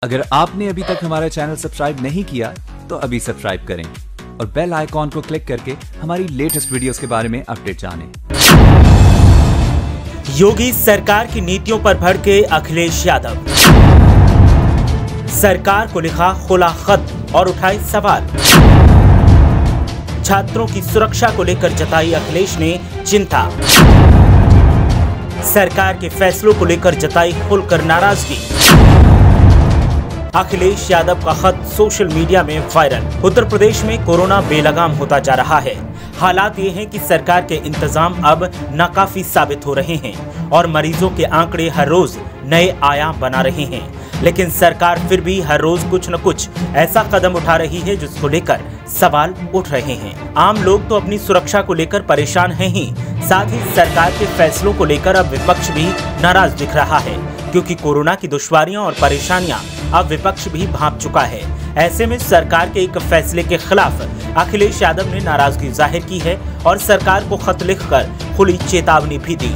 अगर आपने अभी तक हमारा चैनल सब्सक्राइब नहीं किया तो अभी सब्सक्राइब करें और बेल आइकॉन को क्लिक करके हमारी लेटेस्ट वीडियोस के बारे में अपडेट जानें। योगी सरकार की नीतियों पर भड़के अखिलेश यादव। सरकार को लिखा खुला खत और उठाए सवाल। छात्रों की सुरक्षा को लेकर जताई अखिलेश ने चिंता। सरकार के फैसलों को लेकर जताई खुलकर नाराजगी। अखिलेश यादव का खत सोशल मीडिया में वायरल। उत्तर प्रदेश में कोरोना बेलगाम होता जा रहा है। हालात ये हैं कि सरकार के इंतजाम अब नाकाफी साबित हो रहे हैं और मरीजों के आंकड़े हर रोज नए आयाम बना रहे हैं, लेकिन सरकार फिर भी हर रोज कुछ न कुछ ऐसा कदम उठा रही है जिसको लेकर सवाल उठ रहे हैं। आम लोग तो अपनी सुरक्षा को लेकर परेशान हैं ही, साथ ही सरकार के फैसलों को लेकर अब विपक्ष भी नाराज दिख रहा है, क्योंकि कोरोना की दुश्वारियां और परेशानियां अब विपक्ष भी भांप चुका है। ऐसे में सरकार के एक फैसले के खिलाफ अखिलेश यादव ने नाराजगी जाहिर की है और सरकार को खत लिखकर खुली चेतावनी भी दी।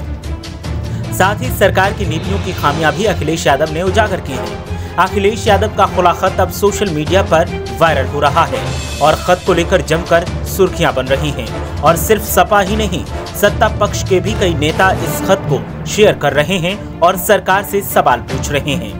साथ ही सरकार की नीतियों की खामियां भी अखिलेश यादव ने उजागर की है। अखिलेश यादव का खुला खत अब सोशल मीडिया पर वायरल हो रहा है और खत को लेकर जमकर सुर्खियां बन रही हैं। और सिर्फ सपा ही नहीं, सत्ता पक्ष के भी कई नेता इस खत को शेयर कर रहे हैं और सरकार से सवाल पूछ रहे हैं।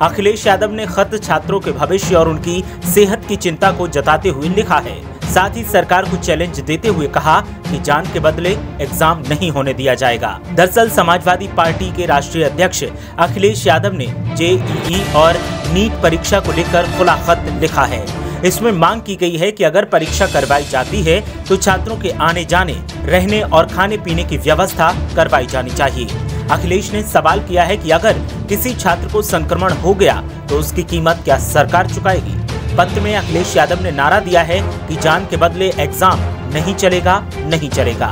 अखिलेश यादव ने खत छात्रों के भविष्य और उनकी सेहत की चिंता को जताते हुए लिखा है। साथ ही सरकार को चैलेंज देते हुए कहा कि जान के बदले एग्जाम नहीं होने दिया जाएगा। दरअसल समाजवादी पार्टी के राष्ट्रीय अध्यक्ष अखिलेश यादव ने जेईई और नीट परीक्षा को लेकर खुला खत लिखा है। इसमें मांग की गई है कि अगर परीक्षा करवाई जाती है तो छात्रों के आने जाने, रहने और खाने पीने की व्यवस्था करवाई जानी चाहिए। अखिलेश ने सवाल किया है कि अगर किसी छात्र को संक्रमण हो गया तो उसकी कीमत क्या सरकार चुकाएगी। पत्र में अखिलेश यादव ने नारा दिया है कि जान के बदले एग्जाम नहीं चलेगा, नहीं चलेगा।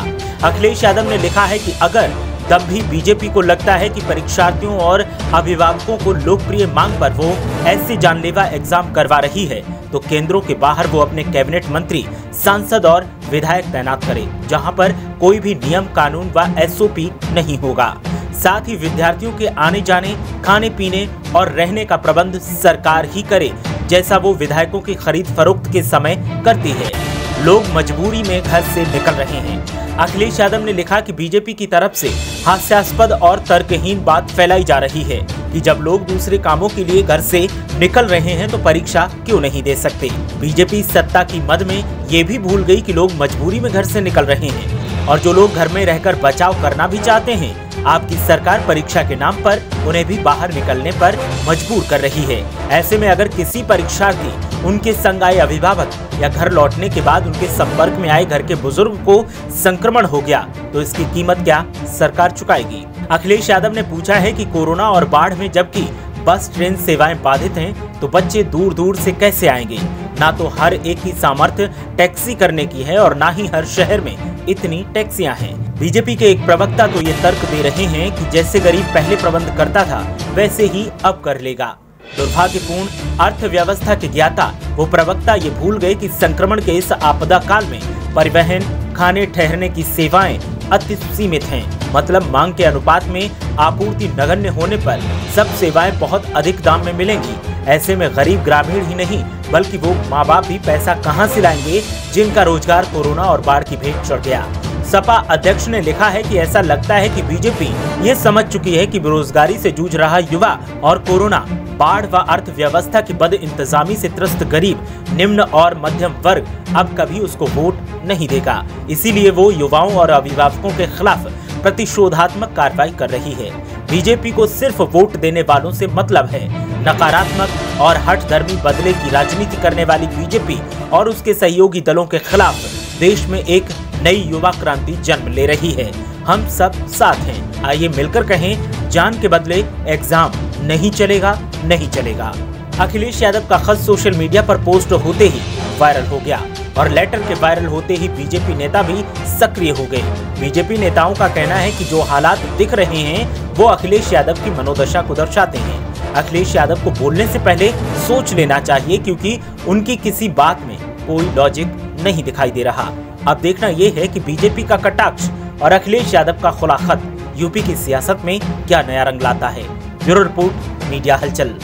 अखिलेश यादव ने लिखा है कि अगर तब भी बीजेपी को लगता है कि परीक्षार्थियों और अभिभावकों को लोकप्रिय मांग पर वो ऐसे जानलेवा एग्जाम करवा रही है तो केंद्रों के बाहर वो अपने कैबिनेट मंत्री, सांसद और विधायक तैनात करे, जहां पर कोई भी नियम कानून व एसओपी नहीं होगा। साथ ही विद्यार्थियों के आने जाने, खाने पीने और रहने का प्रबंध सरकार ही करे, जैसा वो विधायकों की खरीद फरोख्त के समय करती है। लोग मजबूरी में घर से निकल रहे हैं। अखिलेश यादव ने लिखा कि बीजेपी की तरफ से हास्यास्पद और तर्कहीन बात फैलाई जा रही है कि जब लोग दूसरे कामों के लिए घर से निकल रहे हैं तो परीक्षा क्यों नहीं दे सकते। बीजेपी सत्ता की मद में ये भी भूल गई कि लोग मजबूरी में घर से निकल रहे हैं और जो लोग घर में रहकर बचाव करना भी चाहते हैं, आपकी सरकार परीक्षा के नाम पर उन्हें भी बाहर निकलने पर मजबूर कर रही है। ऐसे में अगर किसी परीक्षार्थी, उनके संग आए अभिभावक या घर लौटने के बाद उनके संपर्क में आए घर के बुजुर्ग को संक्रमण हो गया तो इसकी कीमत क्या सरकार चुकाएगी। अखिलेश यादव ने पूछा है कि कोरोना और बाढ़ में जबकि बस ट्रेन सेवाएं बाधित हैं तो बच्चे दूर दूर से कैसे आएंगे। ना तो हर एक की सामर्थ्य टैक्सी करने की है और ना ही हर शहर में इतनी टैक्सियां हैं। बीजेपी के एक प्रवक्ता तो ये तर्क दे रहे हैं कि जैसे गरीब पहले प्रबंध करता था वैसे ही अब कर लेगा। दुर्भाग्यपूर्ण अर्थव्यवस्था के ज्ञाता वो प्रवक्ता ये भूल गए कि संक्रमण के इस आपदा काल में परिवहन, खाने ठहरने की सेवाएं अति सीमित हैं। मतलब मांग के अनुपात में आपूर्ति नगण्य होने पर सब सेवाएं बहुत अधिक दाम में मिलेंगी। ऐसे में गरीब ग्रामीण ही नहीं बल्कि वो माँ बाप भी पैसा कहां से लाएंगे जिनका रोजगार कोरोना और बाढ़ की भेंट चढ़ गया। सपा अध्यक्ष ने लिखा है कि ऐसा लगता है कि बीजेपी ये समझ चुकी है कि बेरोजगारी से जूझ रहा युवा और कोरोना, बाढ़ व अर्थव्यवस्था की बद इंतजामी से त्रस्त गरीब, निम्न और मध्यम वर्ग अब कभी उसको वोट नहीं देगा। इसीलिए वो युवाओं और अभिभावकों के खिलाफ प्रतिशोधात्मक कार्रवाई कर रही है। बीजेपी को सिर्फ वोट देने वालों से मतलब है। नकारात्मक और हठधर्मी बदले की राजनीति करने वाली बीजेपी और उसके सहयोगी दलों के खिलाफ देश में एक नई युवा क्रांति जन्म ले रही है। हम सब साथ हैं। आइए मिलकर कहें, जान के बदले एग्जाम नहीं चलेगा, नहीं चलेगा। अखिलेश यादव का खत सोशल मीडिया पर पोस्ट होते ही वायरल हो गया और लेटर के वायरल होते ही बीजेपी नेता भी सक्रिय हो गए। बीजेपी नेताओं का कहना है कि जो हालात दिख रहे हैं वो अखिलेश यादव की मनोदशा को दर्शाते हैं। अखिलेश यादव को बोलने से पहले सोच लेना चाहिए, क्योंकि उनकी किसी बात में कोई लॉजिक नहीं दिखाई दे रहा। अब देखना ये है कि बीजेपी का कटाक्ष और अखिलेश यादव का खुला खत यूपी की सियासत में क्या नया रंग लाता है। ब्यूरो रिपोर्ट, मीडिया हलचल।